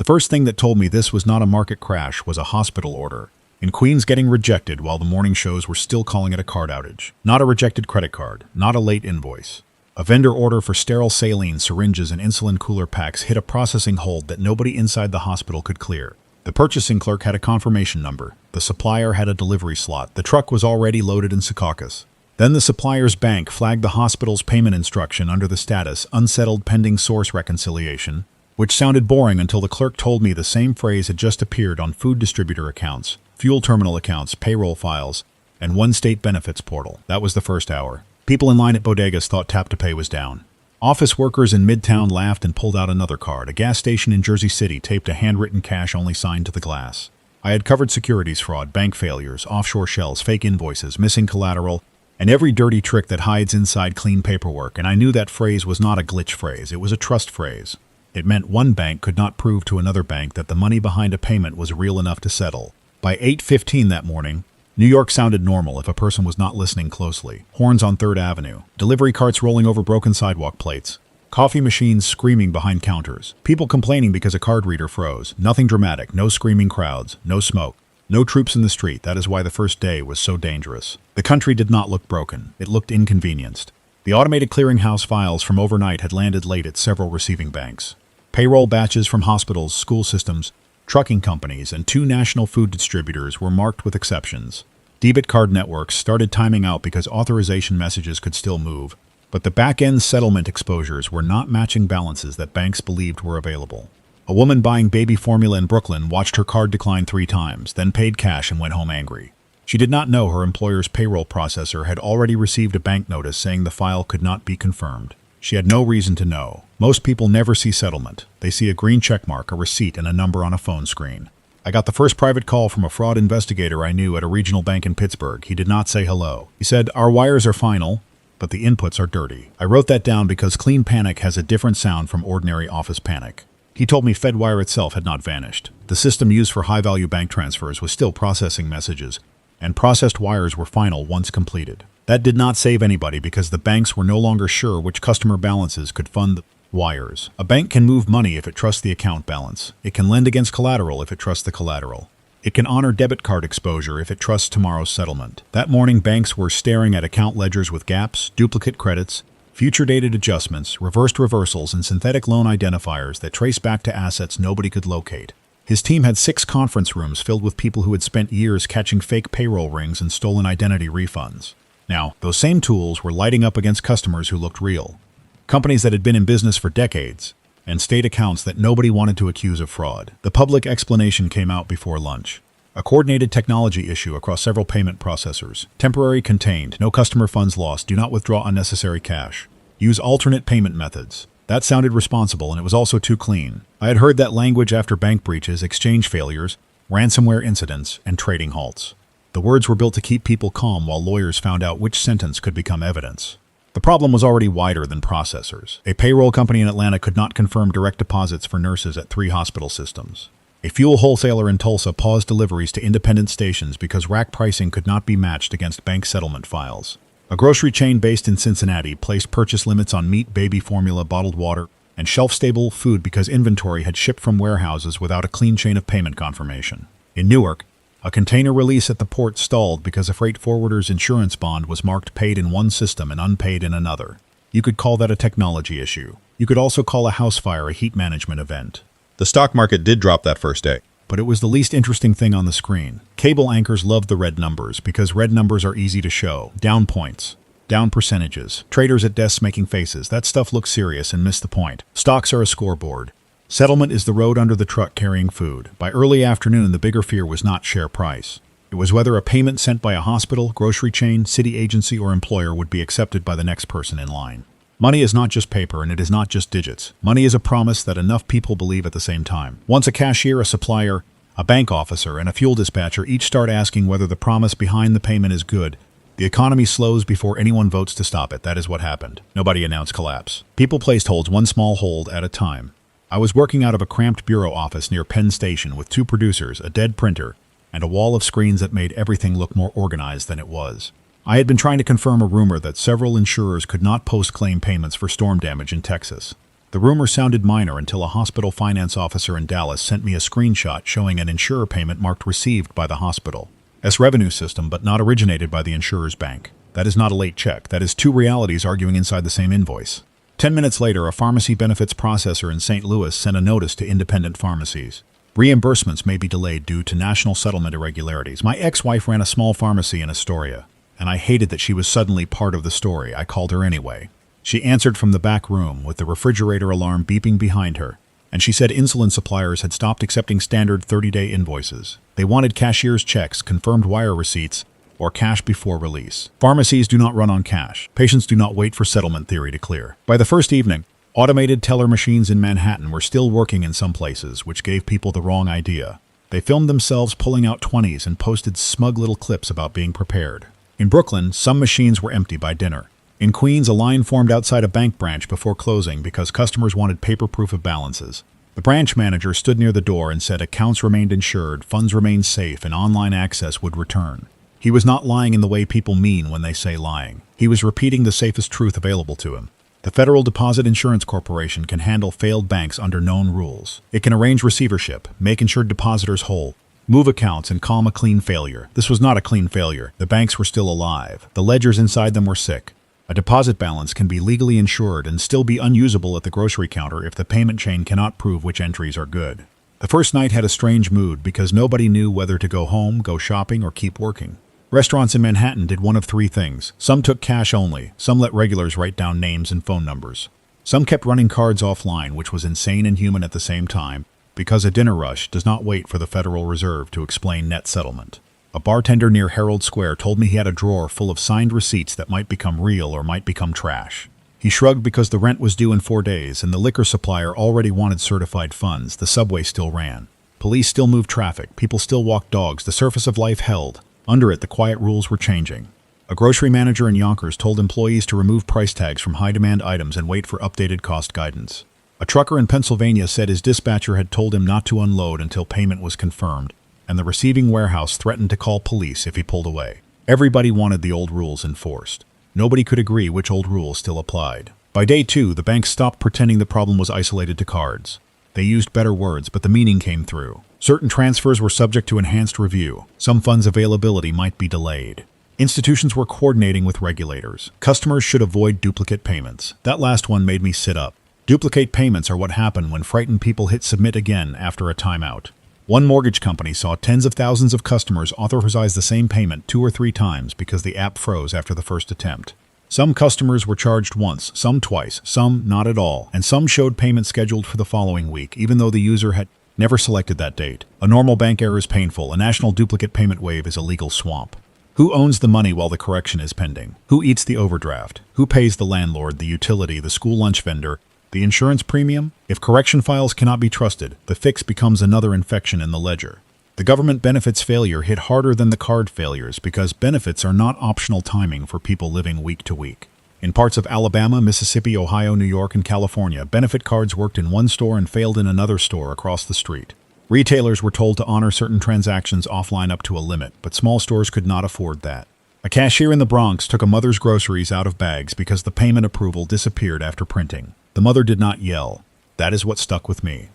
The first thing that told me this was not a market crash was a hospital order. In Queens getting rejected while the morning shows were still calling it a card outage. Not a rejected credit card, not a late invoice. A vendor order for sterile saline syringes and insulin cooler packs hit a processing hold that nobody inside the hospital could clear. The purchasing clerk had a confirmation number. The supplier had a delivery slot. The truck was already loaded in Secaucus. Then the supplier's bank flagged the hospital's payment instruction under the status unsettled pending source reconciliation, which sounded boring until the clerk told me the same phrase had just appeared on food distributor accounts, fuel terminal accounts, payroll files, and one state benefits portal. That was the first hour. People in line at bodegas thought Tap to Pay was down. Office workers in Midtown laughed and pulled out another card. A gas station in Jersey City taped a handwritten cash-only sign to the glass. I had covered securities fraud, bank failures, offshore shells, fake invoices, missing collateral, and every dirty trick that hides inside clean paperwork, and I knew that phrase was not a glitch phrase, it was a trust phrase. It meant one bank could not prove to another bank that the money behind a payment was real enough to settle. By 8:15 that morning, New York sounded normal if a person was not listening closely. Horns on 3rd Avenue, delivery carts rolling over broken sidewalk plates, coffee machines screaming behind counters, people complaining because a card reader froze. Nothing dramatic, no screaming crowds, no smoke, no troops in the street. That is why the first day was so dangerous. The country did not look broken. It looked inconvenienced. The automated clearinghouse files from overnight had landed late at several receiving banks. Payroll batches from hospitals, school systems, trucking companies, and 2 national food distributors were marked with exceptions. Debit card networks started timing out because authorization messages could still move, but the back-end settlement exposures were not matching balances that banks believed were available. A woman buying baby formula in Brooklyn watched her card decline 3 times, then paid cash and went home angry. She did not know her employer's payroll processor had already received a bank notice saying the file could not be confirmed. She had no reason to know. Most people never see settlement. They see a green checkmark, a receipt, and a number on a phone screen. I got the first private call from a fraud investigator I knew at a regional bank in Pittsburgh. He did not say hello. He said, "Our wires are final, but the inputs are dirty." I wrote that down because clean panic has a different sound from ordinary office panic. He told me FedWire itself had not vanished. The system used for high-value bank transfers was still processing messages, and processed wires were final once completed. That did not save anybody because the banks were no longer sure which customer balances could fund the wires. A bank can move money if it trusts the account balance. It can lend against collateral if it trusts the collateral. It can honor debit card exposure if it trusts tomorrow's settlement. That morning, banks were staring at account ledgers with gaps, duplicate credits, future-dated adjustments, reversed reversals, and synthetic loan identifiers that trace back to assets nobody could locate. His team had 6 conference rooms filled with people who had spent years catching fake payroll rings and stolen identity refunds. Now, those same tools were lighting up against customers who looked real. Companies that had been in business for decades, and state accounts that nobody wanted to accuse of fraud. The public explanation came out before lunch. A coordinated technology issue across several payment processors. Temporary contained, no customer funds lost, do not withdraw unnecessary cash. Use alternate payment methods. That sounded responsible, and it was also too clean. I had heard that language after bank breaches, exchange failures, ransomware incidents, and trading halts. The words were built to keep people calm while lawyers found out which sentence could become evidence. The problem was already wider than processors. A payroll company in Atlanta could not confirm direct deposits for nurses at 3 hospital systems. A fuel wholesaler in Tulsa paused deliveries to independent stations because rack pricing could not be matched against bank settlement files. A grocery chain based in Cincinnati placed purchase limits on meat, baby formula, bottled water, and shelf-stable food because inventory had shipped from warehouses without a clean chain of payment confirmation. In Newark, a container release at the port stalled because a freight forwarder's insurance bond was marked paid in one system and unpaid in another. You could call that a technology issue. You could also call a house fire a heat management event. The stock market did drop that first day, but it was the least interesting thing on the screen. Cable anchors loved the red numbers because red numbers are easy to show. Down points, down percentages. Traders at desks making faces. That stuff looks serious and missed the point. Stocks are a scoreboard. Settlement is the road under the truck carrying food. By early afternoon, the bigger fear was not share price. It was whether a payment sent by a hospital, grocery chain, city agency, or employer would be accepted by the next person in line. Money is not just paper, and it is not just digits. Money is a promise that enough people believe at the same time. Once a cashier, a supplier, a bank officer, and a fuel dispatcher each start asking whether the promise behind the payment is good, the economy slows before anyone votes to stop it. That is what happened. Nobody announced collapse. People placed holds, one small hold at a time. I was working out of a cramped bureau office near Penn Station with 2 producers, a dead printer, and a wall of screens that made everything look more organized than it was. I had been trying to confirm a rumor that several insurers could not post claim payments for storm damage in Texas. The rumor sounded minor until a hospital finance officer in Dallas sent me a screenshot showing an insurer payment marked received by the hospital. S revenue system, but not originated by the insurer's bank. That is not a late check. That is two realities arguing inside the same invoice. 10 minutes later, a pharmacy benefits processor in St. Louis sent a notice to independent pharmacies. Reimbursements may be delayed due to national settlement irregularities. My ex-wife ran a small pharmacy in Astoria, and I hated that she was suddenly part of the story. I called her anyway. She answered from the back room with the refrigerator alarm beeping behind her, and she said insulin suppliers had stopped accepting standard 30-day invoices. They wanted cashier's checks, confirmed wire receipts, or cash before release. Pharmacies do not run on cash. Patients do not wait for settlement theory to clear. By the first evening, automated teller machines in Manhattan were still working in some places, which gave people the wrong idea. They filmed themselves pulling out 20s and posted smug little clips about being prepared. In Brooklyn, some machines were empty by dinner. In Queens, a line formed outside a bank branch before closing because customers wanted paper proof of balances. The branch manager stood near the door and said accounts remained insured, funds remained safe, and online access would return. He was not lying in the way people mean when they say lying. He was repeating the safest truth available to him. The Federal Deposit Insurance Corporation can handle failed banks under known rules. It can arrange receivership, make insured depositors whole, move accounts, and calm a clean failure. This was not a clean failure. The banks were still alive. The ledgers inside them were sick. A deposit balance can be legally insured and still be unusable at the grocery counter if the payment chain cannot prove which entries are good. The first night had a strange mood because nobody knew whether to go home, go shopping, or keep working. Restaurants in Manhattan did one of three things. Some took cash only. Some let regulars write down names and phone numbers. Some kept running cards offline, which was insane and human at the same time, because a dinner rush does not wait for the Federal Reserve to explain net settlement. A bartender near Herald Square told me he had a drawer full of signed receipts that might become real or might become trash. He shrugged because the rent was due in 4 days and the liquor supplier already wanted certified funds. The subway still ran. Police still moved traffic. People still walked dogs. The surface of life held. Under it, the quiet rules were changing. A grocery manager in Yonkers told employees to remove price tags from high-demand items and wait for updated cost guidance. A trucker in Pennsylvania said his dispatcher had told him not to unload until payment was confirmed, and the receiving warehouse threatened to call police if he pulled away. Everybody wanted the old rules enforced. Nobody could agree which old rules still applied. By day 2, the banks stopped pretending the problem was isolated to cards. They used better words, but the meaning came through. Certain transfers were subject to enhanced review. Some funds' availability might be delayed. Institutions were coordinating with regulators. Customers should avoid duplicate payments. That last one made me sit up. Duplicate payments are what happen when frightened people hit submit again after a timeout. One mortgage company saw tens of thousands of customers authorize the same payment 2 or 3 times because the app froze after the first attempt. Some customers were charged once, some twice, some not at all, and some showed payment scheduled for the following week, even though the user had never selected that date. A normal bank error is painful. A national duplicate payment wave is a legal swamp. Who owns the money while the correction is pending? Who eats the overdraft? Who pays the landlord, the utility, the school lunch vendor, the insurance premium? If correction files cannot be trusted, the fix becomes another infection in the ledger. The government benefits failure hit harder than the card failures because benefits are not optional timing for people living week to week. In parts of Alabama, Mississippi, Ohio, New York, and California, benefit cards worked in one store and failed in another store across the street. Retailers were told to honor certain transactions offline up to a limit, but small stores could not afford that. A cashier in the Bronx took a mother's groceries out of bags because the payment approval disappeared after printing. The mother did not yell. That is what stuck with me.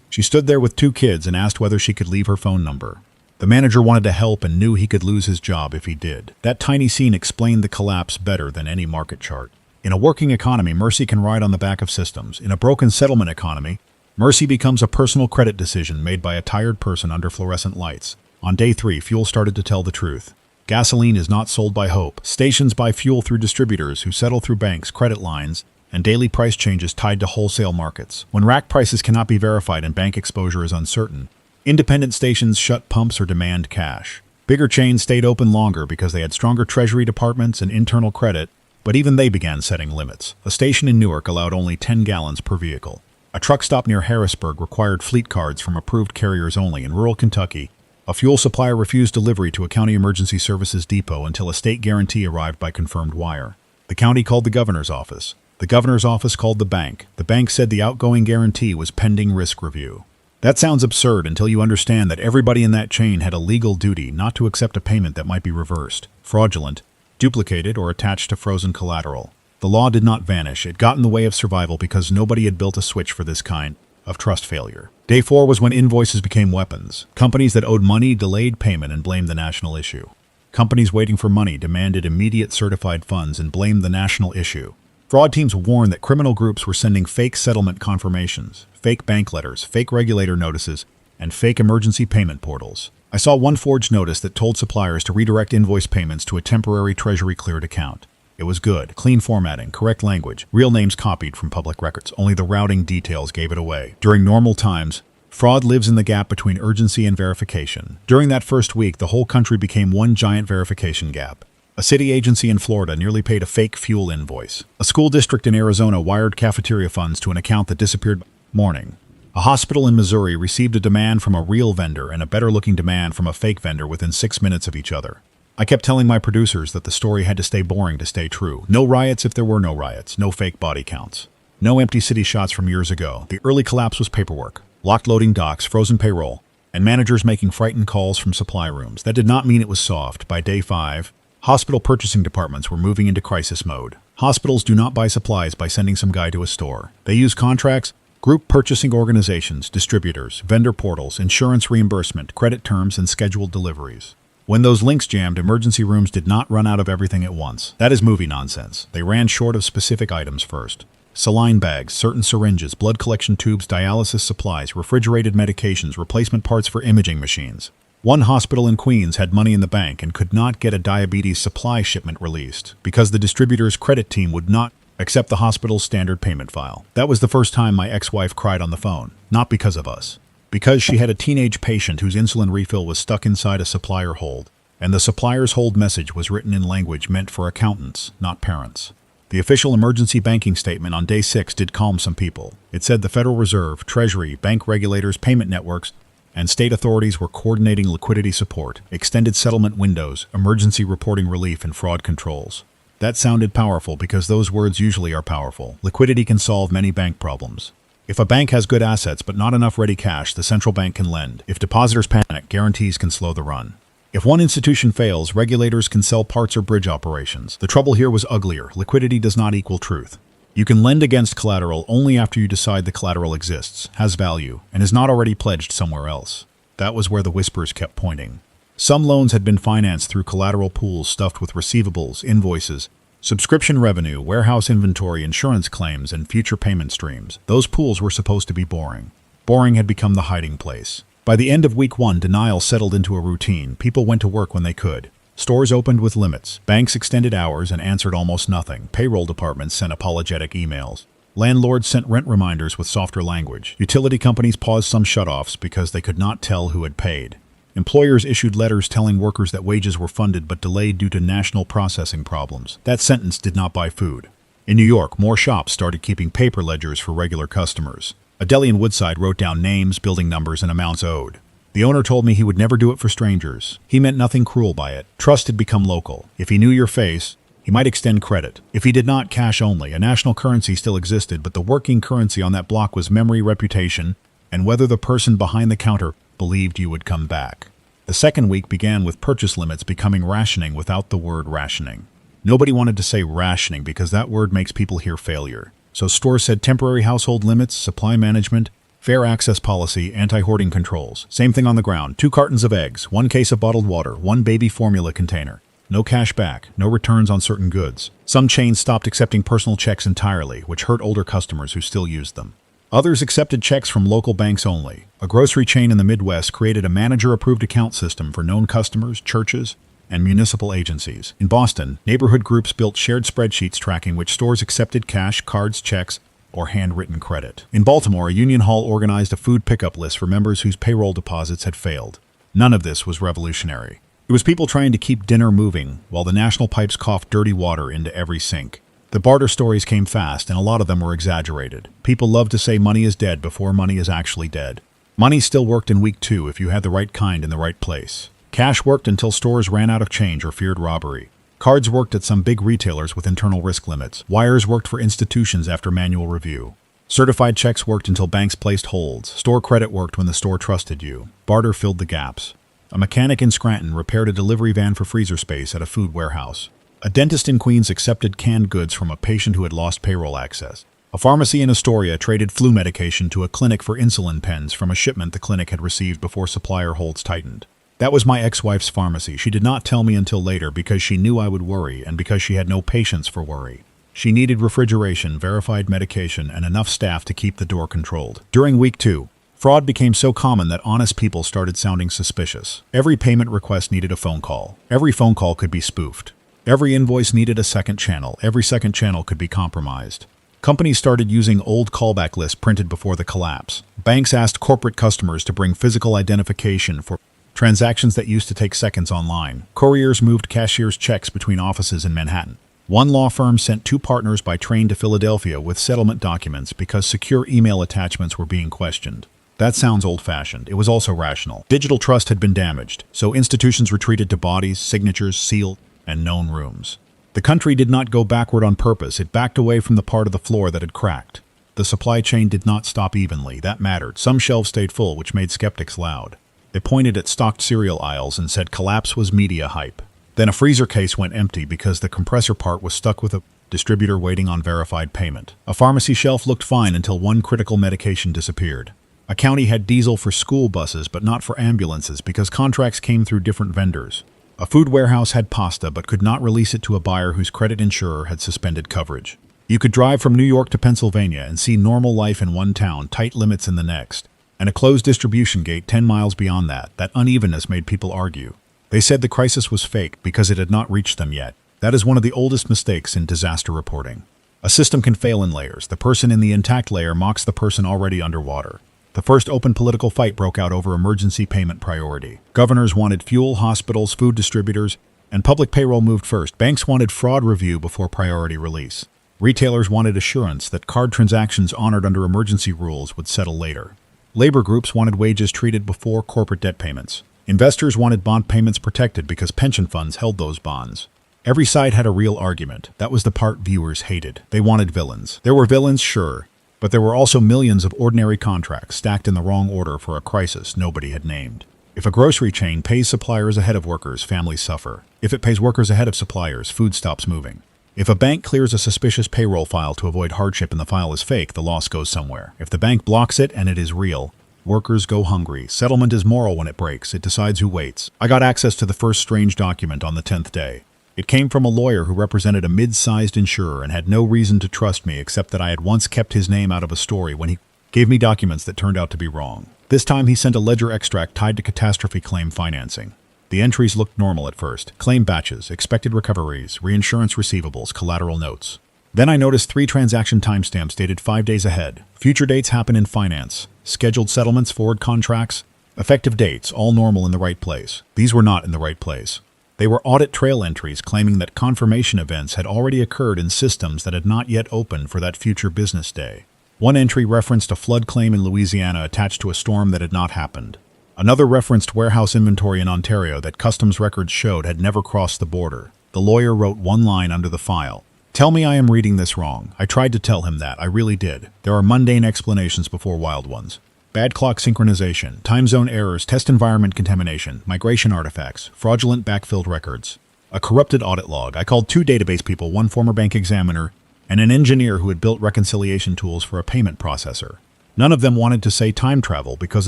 She stood there with 2 kids and asked whether she could leave her phone number. The manager wanted to help and knew he could lose his job if he did. That tiny scene explained the collapse better than any market chart. In a working economy, mercy can ride on the back of systems. In a broken settlement economy, mercy becomes a personal credit decision made by a tired person under fluorescent lights. On day 3, fuel started to tell the truth. Gasoline is not sold by hope. Stations buy fuel through distributors who settle through banks, credit lines, and daily price changes tied to wholesale markets. When rack prices cannot be verified and bank exposure is uncertain, independent stations shut pumps or demand cash. Bigger chains stayed open longer because they had stronger treasury departments and internal credit, but even they began setting limits. A station in Newark allowed only 10 gallons per vehicle. A truck stop near Harrisburg required fleet cards from approved carriers only. In rural Kentucky, a fuel supplier refused delivery to a county emergency services depot until a state guarantee arrived by confirmed wire. The county called the governor's office. The governor's office called the bank. The bank said the outgoing guarantee was pending risk review. That sounds absurd until you understand that everybody in that chain had a legal duty not to accept a payment that might be reversed, fraudulent, duplicated, or attached to frozen collateral. The law did not vanish. It got in the way of survival because nobody had built a switch for this kind of trust failure. Day 4 was when invoices became weapons. Companies that owed money delayed payment and blamed the national issue. Companies waiting for money demanded immediate certified funds and blamed the national issue. Fraud teams warned that criminal groups were sending fake settlement confirmations, fake bank letters, fake regulator notices, and fake emergency payment portals. I saw one forged notice that told suppliers to redirect invoice payments to a temporary treasury cleared account. It was good, clean formatting, correct language, real names copied from public records. Only the routing details gave it away. During normal times, fraud lives in the gap between urgency and verification. During that first week, the whole country became one giant verification gap. A city agency in Florida nearly paid a fake fuel invoice. A school district in Arizona wired cafeteria funds to an account that disappeared morning. A hospital in Missouri received a demand from a real vendor and a better-looking demand from a fake vendor within 6 minutes of each other. I kept telling my producers that the story had to stay boring to stay true. No riots if there were no riots. No fake body counts. No empty city shots from years ago. The early collapse was paperwork, locked loading docks, frozen payroll, and managers making frightened calls from supply rooms. That did not mean it was soft. By day 5, hospital purchasing departments were moving into crisis mode. Hospitals do not buy supplies by sending some guy to a store. They use contracts, group purchasing organizations, distributors, vendor portals, insurance reimbursement, credit terms, and scheduled deliveries. When those links jammed, emergency rooms did not run out of everything at once. That is movie nonsense. They ran short of specific items first. Saline bags, certain syringes, blood collection tubes, dialysis supplies, refrigerated medications, replacement parts for imaging machines. One hospital in Queens had money in the bank and could not get a diabetes supply shipment released because the distributor's credit team would not accept the hospital's standard payment file. That was the first time my ex-wife cried on the phone. Not because of us. Because she had a teenage patient whose insulin refill was stuck inside a supplier hold, and the supplier's hold message was written in language meant for accountants, not parents. The official emergency banking statement on day 6 did calm some people. It said the Federal Reserve, Treasury, bank regulators, payment networks, and state authorities were coordinating liquidity support, extended settlement windows, emergency reporting relief, and fraud controls. That sounded powerful because those words usually are powerful. Liquidity can solve many bank problems. If a bank has good assets but not enough ready cash, the central bank can lend. If depositors panic, guarantees can slow the run. If one institution fails, regulators can sell parts or bridge operations. The trouble here was uglier. Liquidity does not equal truth. You can lend against collateral only after you decide the collateral exists, has value, and is not already pledged somewhere else. That was where the whispers kept pointing. Some loans had been financed through collateral pools stuffed with receivables, invoices, subscription revenue, warehouse inventory, insurance claims, and future payment streams. Those pools were supposed to be boring. Boring had become the hiding place. By the end of week 1, denial settled into a routine. People went to work when they could. Stores opened with limits. Banks extended hours and answered almost nothing. Payroll departments sent apologetic emails. Landlords sent rent reminders with softer language. Utility companies paused some shutoffs because they could not tell who had paid. Employers issued letters telling workers that wages were funded but delayed due to national processing problems. That sentence did not buy food. In New York, more shops started keeping paper ledgers for regular customers. A deli in Woodside wrote down names, building numbers, and amounts owed. The owner told me he would never do it for strangers. He meant nothing cruel by it. Trust had become local. If he knew your face, he might extend credit. If he did not, cash only. A national currency still existed, but the working currency on that block was memory, reputation, and whether the person behind the counter believed you would come back. The second week began with purchase limits becoming rationing without the word rationing. Nobody wanted to say rationing because that word makes people hear failure. So stores said temporary household limits, supply management, fair access policy, anti-hoarding controls. Same thing on the ground. 2 cartons of eggs, 1 case of bottled water, 1 baby formula container. No cash back, no returns on certain goods. Some chains stopped accepting personal checks entirely, which hurt older customers who still used them. Others accepted checks from local banks only. A grocery chain in the Midwest created a manager-approved account system for known customers, churches, and municipal agencies. In Boston, neighborhood groups built shared spreadsheets tracking which stores accepted cash, cards, checks, or handwritten credit. In Baltimore, a union hall organized a food pickup list for members whose payroll deposits had failed. None of this was revolutionary. It was people trying to keep dinner moving while the national pipes coughed dirty water into every sink. The barter stories came fast, and a lot of them were exaggerated. People love to say money is dead before money is actually dead. Money still worked in week 2 if you had the right kind in the right place. Cash worked until stores ran out of change or feared robbery. Cards worked at some big retailers with internal risk limits. Wires worked for institutions after manual review. Certified checks worked until banks placed holds. Store credit worked when the store trusted you. Barter filled the gaps. A mechanic in Scranton repaired a delivery van for freezer space at a food warehouse. A dentist in Queens accepted canned goods from a patient who had lost payroll access. A pharmacy in Astoria traded flu medication to a clinic for insulin pens from a shipment the clinic had received before supplier holds tightened. That was my ex-wife's pharmacy. She did not tell me until later because she knew I would worry and because she had no patience for worry. She needed refrigeration, verified medication, and enough staff to keep the door controlled. During week 2, fraud became so common that honest people started sounding suspicious. Every payment request needed a phone call. Every phone call could be spoofed. Every invoice needed a second channel. Every second channel could be compromised. Companies started using old callback lists printed before the collapse. Banks asked corporate customers to bring physical identification for transactions that used to take seconds online. Couriers moved cashier's checks between offices in Manhattan. One law firm sent 2 partners by train to Philadelphia with settlement documents because secure email attachments were being questioned. That sounds old-fashioned. It was also rational. Digital trust had been damaged, so institutions retreated to bodies, signatures, sealed, and known rooms. The country did not go backward on purpose. It backed away from the part of the floor that had cracked. The supply chain did not stop evenly. That mattered. Some shelves stayed full, which made skeptics loud. They pointed at stocked cereal aisles and said collapse was media hype. Then a freezer case went empty because the compressor part was stuck with a distributor waiting on verified payment. A pharmacy shelf looked fine until one critical medication disappeared. A county had diesel for school buses but not for ambulances because contracts came through different vendors. A food warehouse had pasta but could not release it to a buyer whose credit insurer had suspended coverage. You could drive from New York to Pennsylvania and see normal life in one town, tight limits in the next, and a closed distribution gate 10 miles beyond that. That unevenness made people argue. They said the crisis was fake because it had not reached them yet. That is one of the oldest mistakes in disaster reporting. A system can fail in layers. The person in the intact layer mocks the person already underwater. The first open political fight broke out over emergency payment priority. Governors wanted fuel, hospitals, food distributors, and public payroll moved first. Banks wanted fraud review before priority release. Retailers wanted assurance that card transactions honored under emergency rules would settle later. Labor groups wanted wages treated before corporate debt payments. Investors wanted bond payments protected because pension funds held those bonds. Every side had a real argument. That was the part viewers hated. They wanted villains. There were villains, sure, but there were also millions of ordinary contracts stacked in the wrong order for a crisis nobody had named. If a grocery chain pays suppliers ahead of workers, families suffer. If it pays workers ahead of suppliers, food stops moving. If a bank clears a suspicious payroll file to avoid hardship and the file is fake, the loss goes somewhere. If the bank blocks it and it is real, workers go hungry. Settlement is moral when it breaks. It decides who waits. I got access to the first strange document on the 10th day. It came from a lawyer who represented a mid-sized insurer and had no reason to trust me except that I had once kept his name out of a story when he gave me documents that turned out to be wrong. This time he sent a ledger extract tied to catastrophe claim financing. The entries looked normal at first. Claim batches, expected recoveries, reinsurance receivables, collateral notes. Then I noticed 3 transaction timestamps dated 5 days ahead. Future dates happen in finance. Scheduled settlements, forward contracts, effective dates, all normal in the right place. These were not in the right place. They were audit trail entries claiming that confirmation events had already occurred in systems that had not yet opened for that future business day. One entry referenced a flood claim in Louisiana attached to a storm that had not happened. Another referenced warehouse inventory in Ontario that customs records showed had never crossed the border. The lawyer wrote one line under the file. Tell me I am reading this wrong. I tried to tell him that. I really did. There are mundane explanations before wild ones. Bad clock synchronization, time zone errors, test environment contamination, migration artifacts, fraudulent backfilled records. A corrupted audit log. I called 2 database people, one former bank examiner, and an engineer who had built reconciliation tools for a payment processor. None of them wanted to say time travel because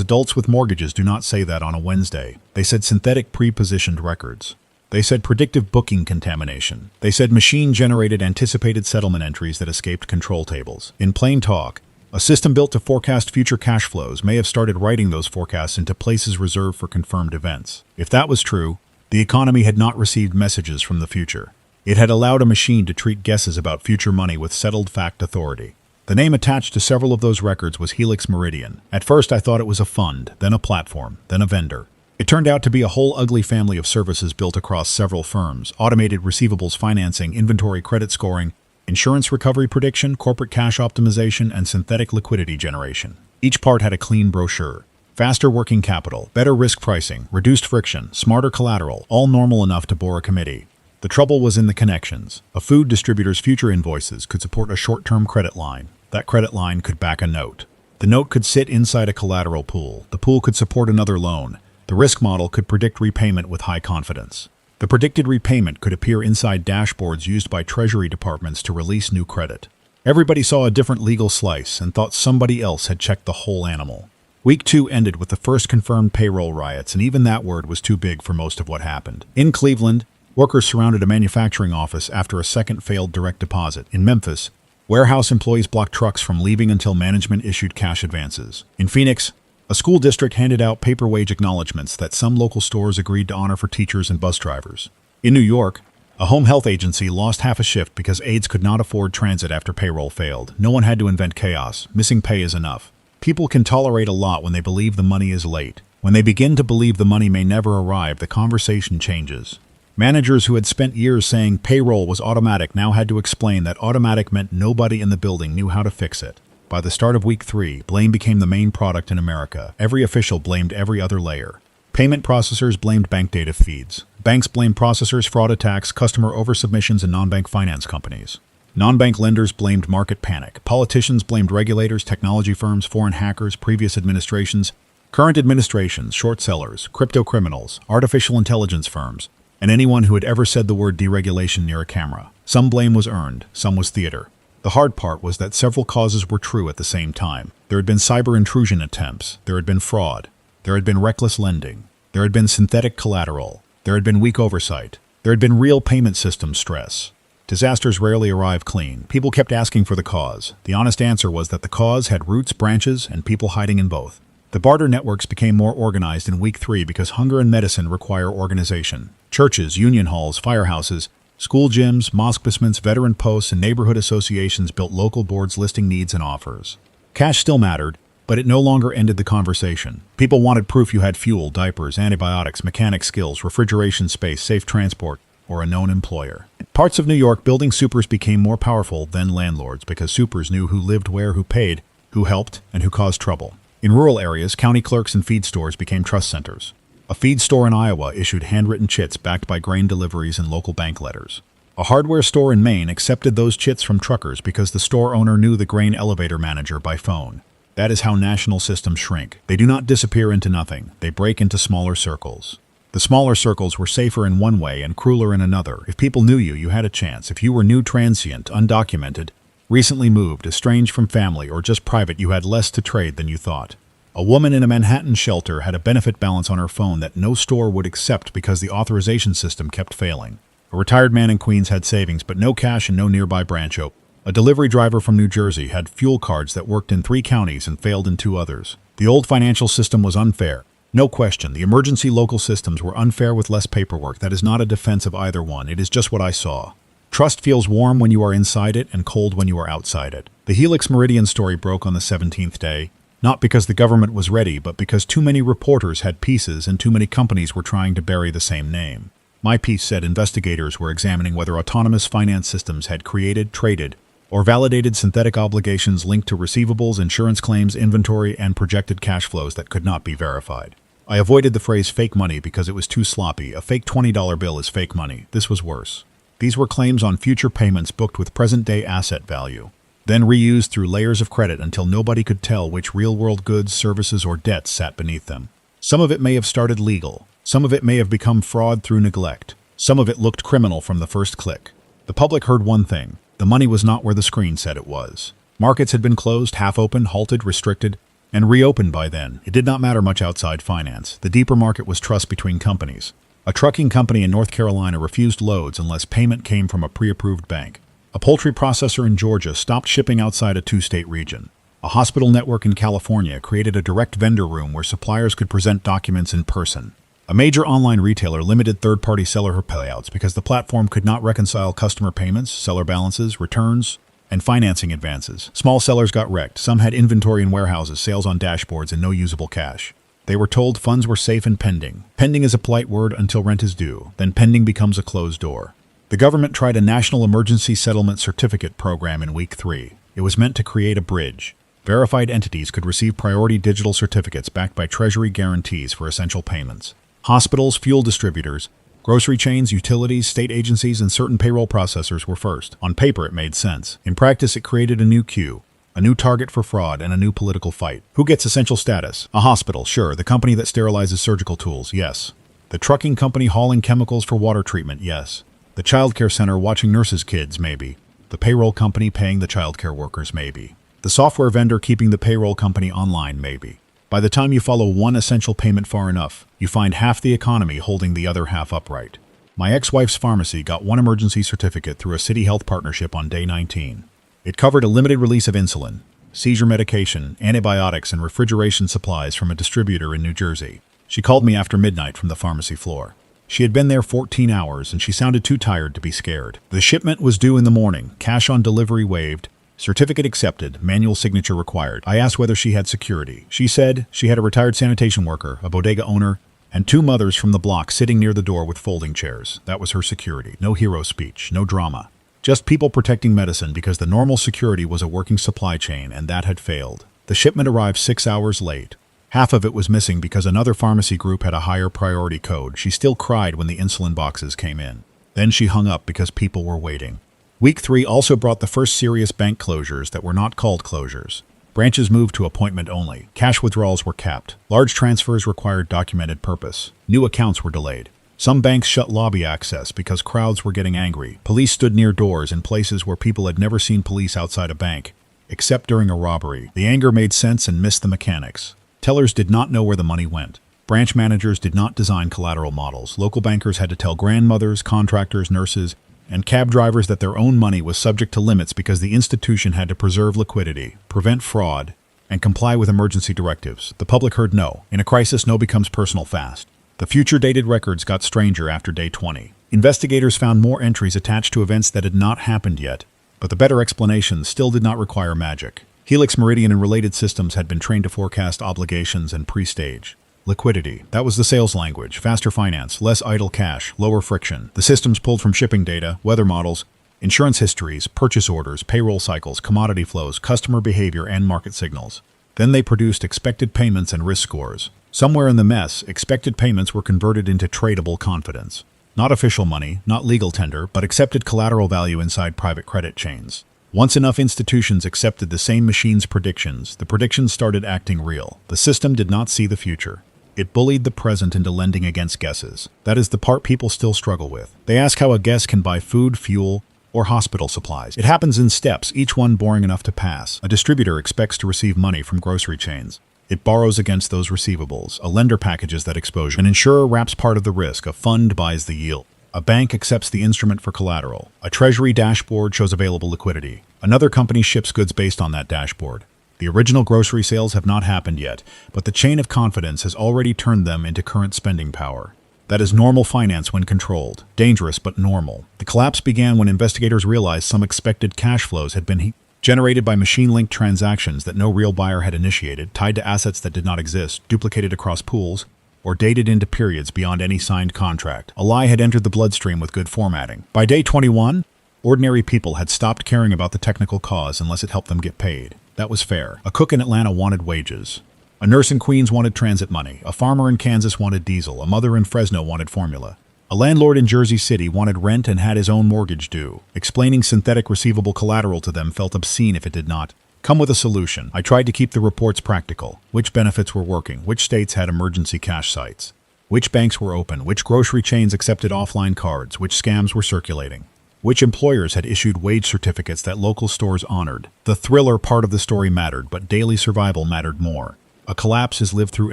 adults with mortgages do not say that on a Wednesday. They said synthetic pre-positioned records. They said predictive booking contamination. They said machine-generated anticipated settlement entries that escaped control tables. In plain talk, a system built to forecast future cash flows may have started writing those forecasts into places reserved for confirmed events. If that was true, the economy had not received messages from the future. It had allowed a machine to treat guesses about future money with settled fact authority. The name attached to several of those records was Helix Meridian. At first I thought it was a fund, then a platform, then a vendor. It turned out to be a whole ugly family of services built across several firms: automated receivables financing, inventory credit scoring, insurance recovery prediction, corporate cash optimization, and synthetic liquidity generation. Each part had a clean brochure. Faster working capital, better risk pricing, reduced friction, smarter collateral, all normal enough to bore a committee. The trouble was in the connections. A food distributor's future invoices could support a short-term credit line. That credit line could back a note. The note could sit inside a collateral pool. The pool could support another loan. The risk model could predict repayment with high confidence. The predicted repayment could appear inside dashboards used by Treasury departments to release new credit. Everybody saw a different legal slice and thought somebody else had checked the whole animal. Week 2 ended with the first confirmed payroll riots, and even that word was too big for most of what happened. In Cleveland, workers surrounded a manufacturing office after a second failed direct deposit. In Memphis, warehouse employees blocked trucks from leaving until management issued cash advances. In Phoenix, a school district handed out paper wage acknowledgments that some local stores agreed to honor for teachers and bus drivers. In New York, a home health agency lost half a shift because aides could not afford transit after payroll failed. No one had to invent chaos. Missing pay is enough. People can tolerate a lot when they believe the money is late. When they begin to believe the money may never arrive, the conversation changes. Managers who had spent years saying payroll was automatic now had to explain that automatic meant nobody in the building knew how to fix it. By the start of week 3, blame became the main product in America. Every official blamed every other layer. Payment processors blamed bank data feeds. Banks blamed processors, fraud attacks, customer oversubmissions, and non-bank finance companies. Non-bank lenders blamed market panic. Politicians blamed regulators, technology firms, foreign hackers, previous administrations, current administrations, short sellers, crypto criminals, artificial intelligence firms, and anyone who had ever said the word deregulation near a camera. Some blame was earned, some was theater. The hard part was that several causes were true at the same time. There had been cyber intrusion attempts. There had been fraud. There had been reckless lending. There had been synthetic collateral. There had been weak oversight. There had been real payment system stress. Disasters rarely arrive clean. People kept asking for the cause. The honest answer was that the cause had roots, branches, and people hiding in both. The barter networks became more organized in week 3 because hunger and medicine require organization. Churches, union halls, firehouses, school gyms, mosque basements, veteran posts, and neighborhood associations built local boards listing needs and offers. Cash still mattered, but it no longer ended the conversation. People wanted proof you had fuel, diapers, antibiotics, mechanic skills, refrigeration space, safe transport, or a known employer. In parts of New York, building supers became more powerful than landlords because supers knew who lived where, who paid, who helped, and who caused trouble. In rural areas, county clerks and feed stores became trust centers. A feed store in Iowa issued handwritten chits backed by grain deliveries and local bank letters. A hardware store in Maine accepted those chits from truckers because the store owner knew the grain elevator manager by phone. That is how national systems shrink. They do not disappear into nothing. They break into smaller circles. The smaller circles were safer in one way and crueler in another. If people knew you, you had a chance. If you were new, transient, undocumented, recently moved, estranged from family, or just private, you had less to trade than you thought. A woman in a Manhattan shelter had a benefit balance on her phone that no store would accept because the authorization system kept failing. A retired man in Queens had savings, but no cash and no nearby branch open. A delivery driver from New Jersey had fuel cards that worked in 3 counties and failed in 2 others. The old financial system was unfair. No question, the emergency local systems were unfair with less paperwork. That is not a defense of either one. It is just what I saw. Trust feels warm when you are inside it and cold when you are outside it. The Helix Meridian story broke on the 17th day, not because the government was ready, but because too many reporters had pieces and too many companies were trying to bury the same name. My piece said investigators were examining whether autonomous finance systems had created, traded, or validated synthetic obligations linked to receivables, insurance claims, inventory, and projected cash flows that could not be verified. I avoided the phrase fake money because it was too sloppy. A fake $20 bill is fake money. This was worse. These were claims on future payments booked with present-day asset value, then reused through layers of credit until nobody could tell which real-world goods, services, or debts sat beneath them. Some of it may have started legal. Some of it may have become fraud through neglect. Some of it looked criminal from the first click. The public heard one thing. The money was not where the screen said it was. Markets had been closed, half-open, halted, restricted, and reopened by then. It did not matter much outside finance. The deeper market was trust between companies. A trucking company in North Carolina refused loads unless payment came from a pre-approved bank. A poultry processor in Georgia stopped shipping outside a 2-state region. A hospital network in California created a direct vendor room where suppliers could present documents in person. A major online retailer limited third-party seller payouts because the platform could not reconcile customer payments, seller balances, returns, and financing advances. Small sellers got wrecked. Some had inventory in warehouses, sales on dashboards, and no usable cash. They were told funds were safe and pending. Pending is a polite word until rent is due. Then pending becomes a closed door. The government tried a National Emergency Settlement Certificate program in week 3. It was meant to create a bridge. Verified entities could receive priority digital certificates backed by Treasury guarantees for essential payments. Hospitals, fuel distributors, grocery chains, utilities, state agencies, and certain payroll processors were first. On paper, it made sense. In practice, it created a new queue, a new target for fraud, and a new political fight. Who gets essential status? A hospital, sure. The company that sterilizes surgical tools, yes. The trucking company hauling chemicals for water treatment, yes. The childcare center watching nurses' kids, maybe. The payroll company paying the childcare workers, maybe. The software vendor keeping the payroll company online, maybe. By the time you follow one essential payment far enough, you find half the economy holding the other half upright. My ex-wife's pharmacy got one emergency certificate through a city health partnership on day 19. It covered a limited release of insulin, seizure medication, antibiotics, and refrigeration supplies from a distributor in New Jersey. She called me after midnight from the pharmacy floor. She had been there 14 hours and she sounded too tired to be scared. The shipment was due in the morning, cash on delivery waived, certificate accepted, manual signature required. I asked whether she had security. She said she had a retired sanitation worker, a bodega owner, and 2 mothers from the block sitting near the door with folding chairs. That was her security. No hero speech, no drama. Just people protecting medicine because the normal security was a working supply chain and that had failed. The shipment arrived 6 hours late. Half of it was missing because another pharmacy group had a higher priority code. She still cried when the insulin boxes came in. Then she hung up because people were waiting. Week 3 also brought the first serious bank closures that were not called closures. Branches moved to appointment only. Cash withdrawals were capped. Large transfers required documented purpose. New accounts were delayed. Some banks shut lobby access because crowds were getting angry. Police stood near doors in places where people had never seen police outside a bank, except during a robbery. The anger made sense and missed the mechanics. Tellers did not know where the money went. Branch managers did not design collateral models. Local bankers had to tell grandmothers, contractors, nurses, and cab drivers that their own money was subject to limits because the institution had to preserve liquidity, prevent fraud, and comply with emergency directives. The public heard no. In a crisis, no becomes personal fast. The future-dated records got stranger after day 20. Investigators found more entries attached to events that had not happened yet, but the better explanations still did not require magic. Helix, Meridian, and related systems had been trained to forecast obligations and pre-stage. Liquidity. That was the sales language. Faster finance, less idle cash, lower friction. The systems pulled from shipping data, weather models, insurance histories, purchase orders, payroll cycles, commodity flows, customer behavior, and market signals. Then they produced expected payments and risk scores. Somewhere in the mess, expected payments were converted into tradable confidence. Not official money, not legal tender, but accepted collateral value inside private credit chains. Once enough institutions accepted the same machine's predictions, the predictions started acting real. The system did not see the future. It bullied the present into lending against guesses. That is the part people still struggle with. They ask how a guess can buy food, fuel, or hospital supplies. It happens in steps, each one boring enough to pass. A distributor expects to receive money from grocery chains. It borrows against those receivables. A lender packages that exposure. An insurer wraps part of the risk. A fund buys the yield. A bank accepts the instrument for collateral. A treasury dashboard shows available liquidity. Another company ships goods based on that dashboard. The original grocery sales have not happened yet, but the chain of confidence has already turned them into current spending power. That is normal finance when controlled. Dangerous, but normal. The collapse began when investigators realized some expected cash flows had been generated by machine-linked transactions that no real buyer had initiated, tied to assets that did not exist, duplicated across pools, or dated into periods beyond any signed contract. A lie had entered the bloodstream with good formatting. By day 21, ordinary people had stopped caring about the technical cause unless it helped them get paid. That was fair. A cook in Atlanta wanted wages. A nurse in Queens wanted transit money. A farmer in Kansas wanted diesel. A mother in Fresno wanted formula. A landlord in Jersey City wanted rent and had his own mortgage due. Explaining synthetic receivable collateral to them felt obscene if it did not come with a solution. I tried to keep the reports practical. Which benefits were working? Which states had emergency cash sites? Which banks were open? Which grocery chains accepted offline cards? Which scams were circulating? Which employers had issued wage certificates that local stores honored? The thriller part of the story mattered, but daily survival mattered more. A collapse is lived through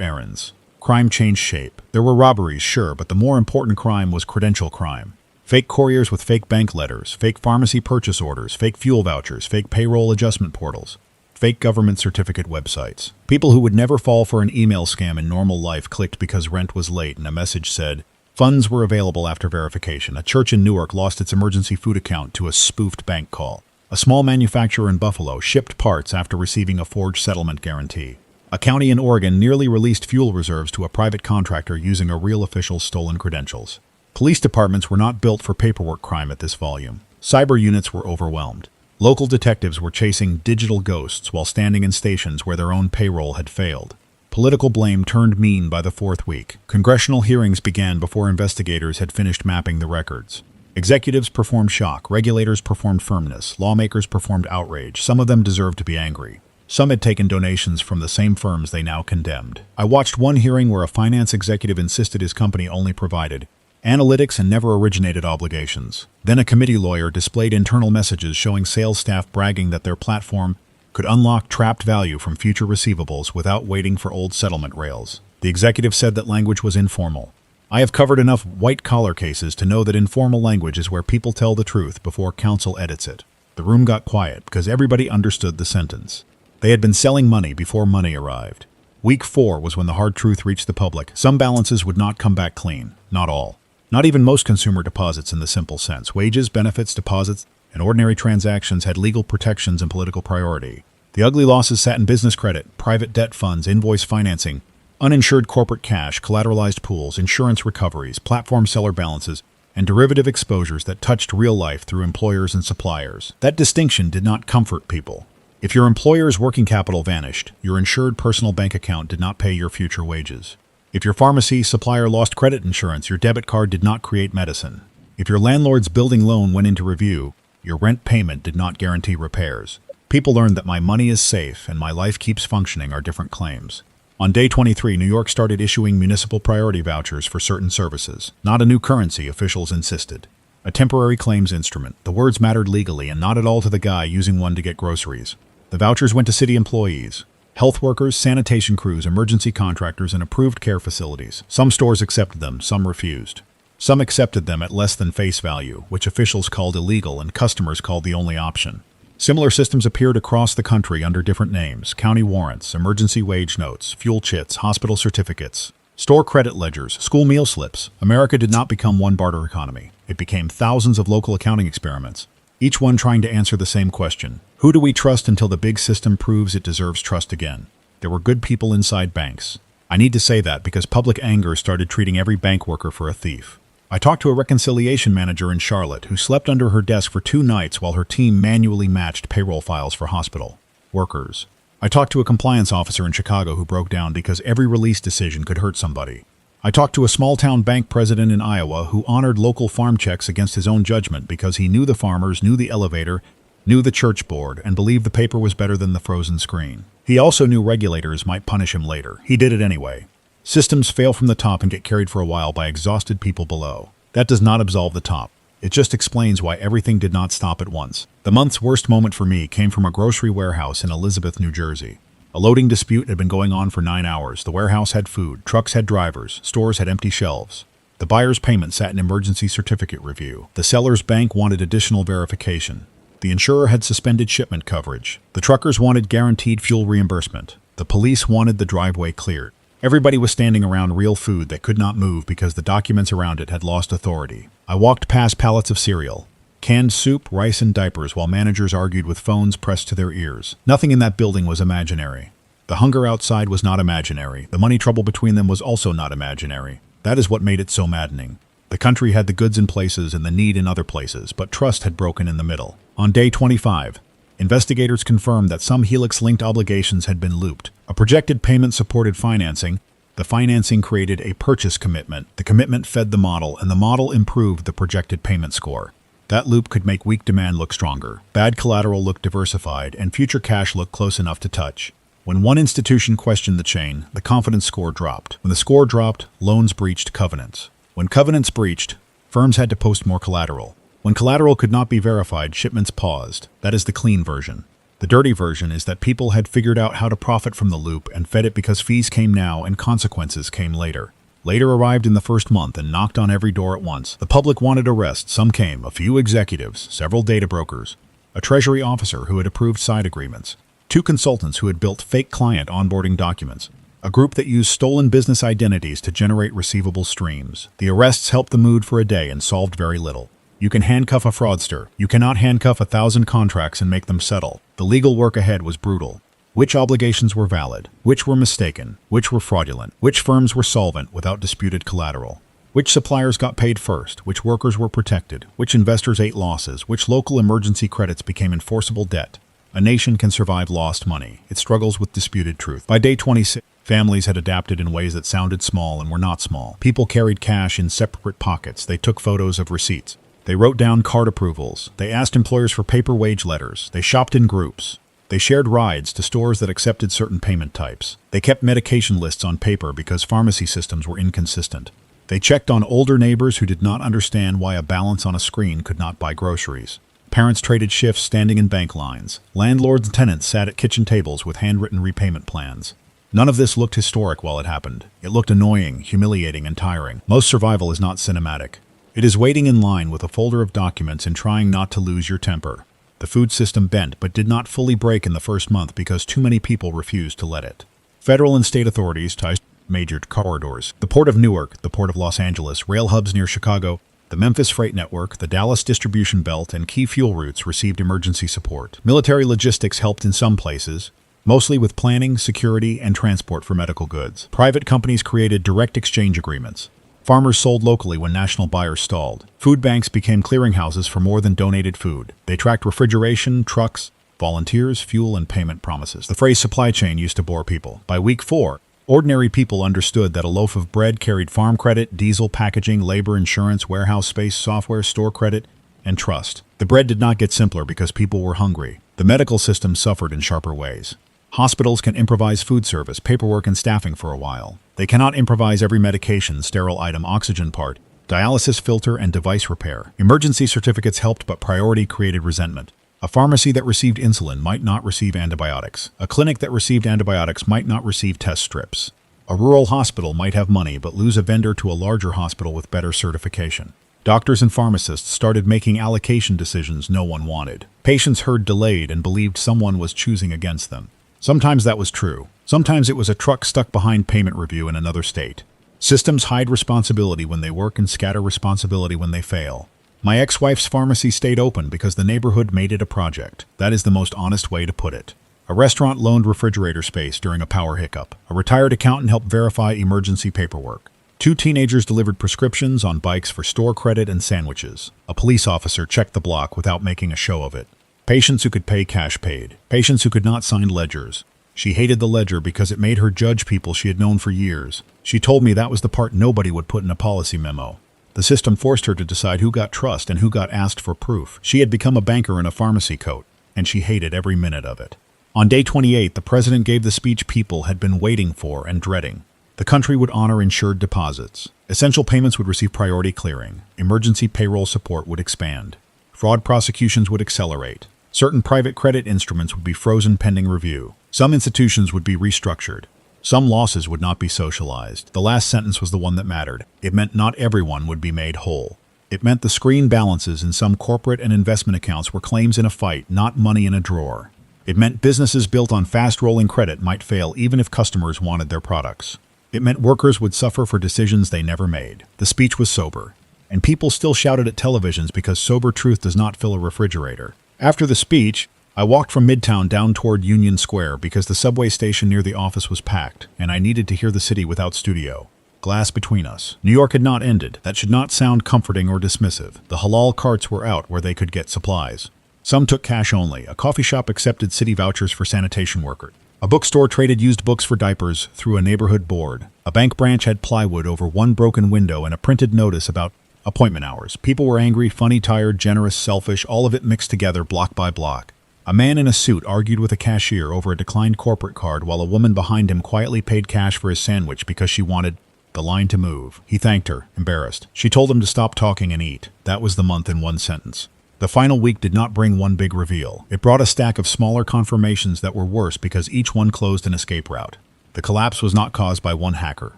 errands. Crime changed shape. There were robberies, sure, but the more important crime was credential crime. Fake couriers with fake bank letters, fake pharmacy purchase orders, fake fuel vouchers, fake payroll adjustment portals, fake government certificate websites. People who would never fall for an email scam in normal life clicked because rent was late and a message said, funds were available after verification. A church in Newark lost its emergency food account to a spoofed bank call. A small manufacturer in Buffalo shipped parts after receiving a forged settlement guarantee. A county in Oregon nearly released fuel reserves to a private contractor using a real official's stolen credentials. Police departments were not built for paperwork crime at this volume. Cyber units were overwhelmed. Local detectives were chasing digital ghosts while standing in stations where their own payroll had failed. Political blame turned mean by the 4th week. Congressional hearings began before investigators had finished mapping the records. Executives performed shock, regulators performed firmness, lawmakers performed outrage. Some of them deserved to be angry. Some had taken donations from the same firms they now condemned. I watched one hearing where a finance executive insisted his company only provided analytics and never originated obligations. Then a committee lawyer displayed internal messages showing sales staff bragging that their platform could unlock trapped value from future receivables without waiting for old settlement rails. The executive said that language was informal. I have covered enough white-collar cases to know that informal language is where people tell the truth before counsel edits it. The room got quiet because everybody understood the sentence. They had been selling money before money arrived. Week 4 was when the hard truth reached the public. Some balances would not come back clean. Not all. Not even most consumer deposits in the simple sense. Wages, benefits, deposits, and ordinary transactions had legal protections and political priority. The ugly losses sat in business credit, private debt funds, invoice financing, uninsured corporate cash, collateralized pools, insurance recoveries, platform seller balances, and derivative exposures that touched real life through employers and suppliers. That distinction did not comfort people. If your employer's working capital vanished, your insured personal bank account did not pay your future wages. If your pharmacy supplier lost credit insurance, your debit card did not create medicine. If your landlord's building loan went into review, your rent payment did not guarantee repairs. People learned that my money is safe and my life keeps functioning are different claims. On day 23, New York started issuing municipal priority vouchers for certain services. Not a new currency, officials insisted. A temporary claims instrument. The words mattered legally and not at all to the guy using one to get groceries. The vouchers went to city employees, health workers, sanitation crews, emergency contractors, and approved care facilities. Some stores accepted them, some refused. Some accepted them at less than face value, which officials called illegal and customers called the only option. Similar systems appeared across the country under different names: county warrants, emergency wage notes, fuel chits, hospital certificates, store credit ledgers, school meal slips. America did not become one barter economy. It became thousands of local accounting experiments, each one trying to answer the same question. Who do we trust until the big system proves it deserves trust again? There were good people inside banks. I need to say that because public anger started treating every bank worker for a thief. I talked to a reconciliation manager in Charlotte who slept under her desk for 2 nights while her team manually matched payroll files for hospital workers. I talked to a compliance officer in Chicago who broke down because every release decision could hurt somebody. I talked to a small-town bank president in Iowa who honored local farm checks against his own judgment because he knew the farmers, knew the elevator, knew the church board, and believed the paper was better than the frozen screen. He also knew regulators might punish him later. He did it anyway. Systems fail from the top and get carried for a while by exhausted people below. That does not absolve the top. It just explains why everything did not stop at once. The month's worst moment for me came from a grocery warehouse in Elizabeth, New Jersey. A loading dispute had been going on for 9 hours. The warehouse had food, trucks had drivers, stores had empty shelves. The buyer's payment sat in emergency certificate review. The seller's bank wanted additional verification. The insurer had suspended shipment coverage. The truckers wanted guaranteed fuel reimbursement. The police wanted the driveway cleared. Everybody was standing around real food that could not move because the documents around it had lost authority. I walked past pallets of cereal, canned soup, rice, and diapers while managers argued with phones pressed to their ears. Nothing in that building was imaginary. The hunger outside was not imaginary. The money trouble between them was also not imaginary. That is what made it so maddening. The country had the goods in places and the need in other places, but trust had broken in the middle. On day 25, investigators confirmed that some Helix-linked obligations had been looped. A projected payment supported financing. The financing created a purchase commitment. The commitment fed the model, and the model improved the projected payment score. That loop could make weak demand look stronger, bad collateral look diversified, and future cash look close enough to touch. When one institution questioned the chain, the confidence score dropped. When the score dropped, loans breached covenants. When covenants breached, firms had to post more collateral. When collateral could not be verified, shipments paused. That is the clean version. The dirty version is that people had figured out how to profit from the loop and fed it because fees came now and consequences came later. Later arrived in the first month and knocked on every door at once. The public wanted arrests. Some came. A few executives, several data brokers, a treasury officer who had approved side agreements, 2 consultants who had built fake client onboarding documents, a group that used stolen business identities to generate receivable streams. The arrests helped the mood for a day and solved very little. You can handcuff a fraudster. You cannot handcuff 1,000 contracts and make them settle. The legal work ahead was brutal. Which obligations were valid? Which were mistaken? Which were fraudulent? Which firms were solvent without disputed collateral? Which suppliers got paid first? Which workers were protected? Which investors ate losses? Which local emergency credits became enforceable debt? A nation can survive lost money. It struggles with disputed truth. By day 26, families had adapted in ways that sounded small and were not small. People carried cash in separate pockets. They took photos of receipts. They wrote down card approvals. They asked employers for paper wage letters. They shopped in groups. They shared rides to stores that accepted certain payment types. They kept medication lists on paper because pharmacy systems were inconsistent. They checked on older neighbors who did not understand why a balance on a screen could not buy groceries. Parents traded shifts standing in bank lines. Landlords and tenants sat at kitchen tables with handwritten repayment plans. None of this looked historic while it happened. It looked annoying, humiliating, and tiring. Most survival is not cinematic. It is waiting in line with a folder of documents and trying not to lose your temper. The food system bent but did not fully break in the first month because too many people refused to let it. Federal and state authorities ties major corridors. The Port of Newark, the Port of Los Angeles, rail hubs near Chicago, the Memphis Freight Network, the Dallas Distribution Belt, and key fuel routes received emergency support. Military logistics helped in some places, mostly with planning, security, and transport for medical goods. Private companies created direct exchange agreements. Farmers sold locally when national buyers stalled. Food banks became clearinghouses for more than donated food. They tracked refrigeration, trucks, volunteers, fuel, and payment promises. The phrase supply chain used to bore people. By week 4, ordinary people understood that a loaf of bread carried farm credit, diesel, packaging, labor, insurance, warehouse space, software, store credit, and trust. The bread did not get simpler because people were hungry. The medical system suffered in sharper ways. Hospitals can improvise food service, paperwork, and staffing for a while. They cannot improvise every medication, sterile item, oxygen part, dialysis filter, and device repair. Emergency certificates helped, but priority created resentment. A pharmacy that received insulin might not receive antibiotics. A clinic that received antibiotics might not receive test strips. A rural hospital might have money but lose a vendor to a larger hospital with better certification. Doctors and pharmacists started making allocation decisions no one wanted. Patients heard delayed and believed someone was choosing against them. Sometimes that was true. Sometimes it was a truck stuck behind payment review in another state. Systems hide responsibility when they work and scatter responsibility when they fail. My ex-wife's pharmacy stayed open because the neighborhood made it a project. That is the most honest way to put it. A restaurant loaned refrigerator space during a power hiccup. A retired accountant helped verify emergency paperwork. 2 teenagers delivered prescriptions on bikes for store credit and sandwiches. A police officer checked the block without making a show of it. Patients who could pay cash paid. Patients who could not sign ledgers. She hated the ledger because it made her judge people she had known for years. She told me that was the part nobody would put in a policy memo. The system forced her to decide who got trust and who got asked for proof. She had become a banker in a pharmacy coat, and she hated every minute of it. On day 28, the president gave the speech people had been waiting for and dreading. The country would honor insured deposits. Essential payments would receive priority clearing. Emergency payroll support would expand. Fraud prosecutions would accelerate. Certain private credit instruments would be frozen pending review. Some institutions would be restructured. Some losses would not be socialized. The last sentence was the one that mattered. It meant not everyone would be made whole. It meant the screen balances in some corporate and investment accounts were claims in a fight, not money in a drawer. It meant businesses built on fast-rolling credit might fail even if customers wanted their products. It meant workers would suffer for decisions they never made. The speech was sober, and people still shouted at televisions because sober truth does not fill a refrigerator. After the speech, I walked from Midtown down toward Union Square because the subway station near the office was packed, and I needed to hear the city without studio. Glass between us. New York had not ended. That should not sound comforting or dismissive. The halal carts were out where they could get supplies. Some took cash only. A coffee shop accepted city vouchers for sanitation workers. A bookstore traded used books for diapers through a neighborhood board. A bank branch had plywood over one broken window and a printed notice about appointment hours. People were angry, funny, tired, generous, selfish, all of it mixed together block by block. A man in a suit argued with a cashier over a declined corporate card while a woman behind him quietly paid cash for his sandwich because she wanted the line to move. He thanked her, embarrassed. She told him to stop talking and eat. That was the month in one sentence. The final week did not bring one big reveal. It brought a stack of smaller confirmations that were worse because each one closed an escape route. The collapse was not caused by one hacker,